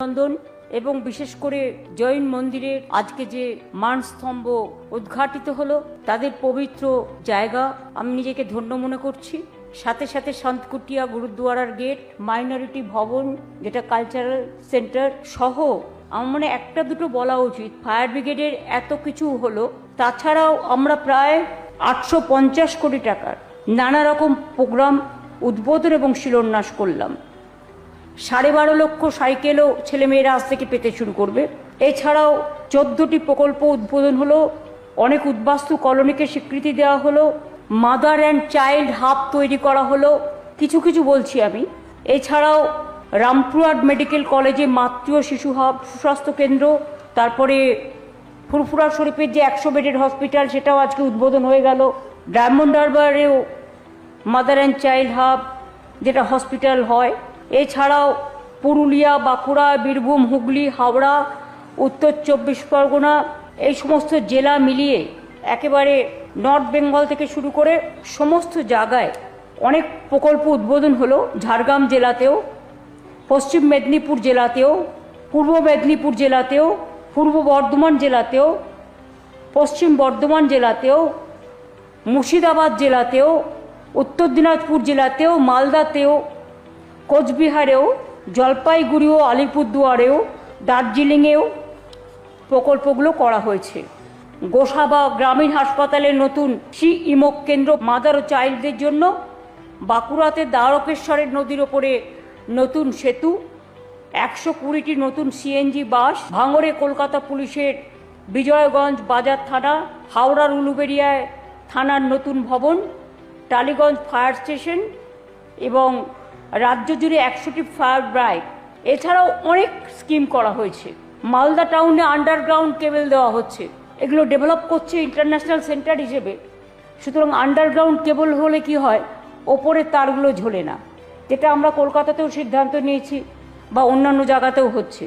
নন্দন এবং বিশেষ করে জৈন মন্দিরের আজকে যে মানস্তম্ভ উদ্ঘাটিত হলো, তাদের পবিত্র জায়গা, আমি নিজেকে ধন্য মনে করছি। সাথে সাথে সন্তকুটিয়া গুরুদ্বারার গেট, মাইনরিটি ভবন যেটা কালচারাল সেন্টার সহ আমার মনে একটা দুটো বলা উচিত। ফায়ার ব্রিগেডের এত কিছু হলো, তাছাড়াও আমরা প্রায় 850 কোটি টাকার নানা রকম প্রোগ্রাম উদ্বোধন এবং শিলান্যাস করলাম। 12.5 লক্ষ সাইকেলও ছেলেমেয়েরা আজ থেকে পেতে শুরু করবে। এছাড়াও 14টি প্রকল্প উদ্বোধন হলো, অনেক উদ্বাস্তু কলোনিকে স্বীকৃতি দেওয়া হলো, মাদার অ্যান্ড চাইল্ড হাব তৈরি করা হলো, কিছু কিছু বলছি আমি। এছাড়াও রামপুরহাট মেডিকেল কলেজে মাতৃ ও শিশু হাব, সুস্বাস্থ্য কেন্দ্র, তারপরে ফুরফুরা শরীফের যে 100 বেডের হসপিটাল সেটাও আজকে উদ্বোধন হয়ে গেল। ডায়মন্ড হারবারেও মাদার অ্যান্ড চাইল্ড হাব যেটা হসপিটাল হয়। এছাড়াও পুরুলিয়া, বাঁকুড়া, বীরভূম, হুগলি, হাওড়া, উত্তর 24 পরগনা এই সমস্ত জেলা মিলিয়ে একেবারে নর্থ বেঙ্গল থেকে শুরু করে সমস্ত জায়গায় অনেক প্রকল্প উদ্বোধন হলো। ঝাড়গ্রাম জেলাতেও, পশ্চিম মেদিনীপুর জেলাতেও, পূর্ব মেদিনীপুর জেলাতেও, পূর্ব বর্ধমান জেলাতেও, পশ্চিম বর্ধমান জেলাতেও, মুর্শিদাবাদ জেলাতেও, উত্তর দিনাজপুর জেলাতেও, মালদাতেও, কোচবিহারেও, জলপাইগুড়ি ও আলিপুরদুয়ারেও, দার্জিলিংয়েও প্রকল্পগুলো করা হয়েছে। গোসাবা গ্রামীণ হাসপাতালের নতুন ইমক কেন্দ্র মাদার ও চাইল্ডদের জন্য, বাঁকুড়াতে দ্বারকেশ্বরের নদীর ওপরে নতুন সেতু, 120টি নতুন সিএনজি বাস, ভাঙড়ে কলকাতা পুলিশের বিজয়গঞ্জ বাজার থানা, হাওড়ার উলুবেড়িয়ায় থানার নতুন ভবন, টালিগঞ্জ ফায়ার স্টেশন এবং রাজ্য জুড়ে 100টি ফায়ার ব্রাইক। এছাড়াও অনেক স্কিম করা হয়েছে। মালদা টাউনে আন্ডারগ্রাউন্ড কেবল দেওয়া হচ্ছে, এগুলো ডেভেলপ করছে ইন্টারন্যাশনাল সেন্টার হিসেবে। সুতরাং আন্ডারগ্রাউন্ড কেবল হলে কি হয়, ওপরের তারগুলো ঝোলে না, যেটা আমরা কলকাতাতেও সিদ্ধান্ত নিয়েছি বা অন্যান্য জায়গাতেও হচ্ছে।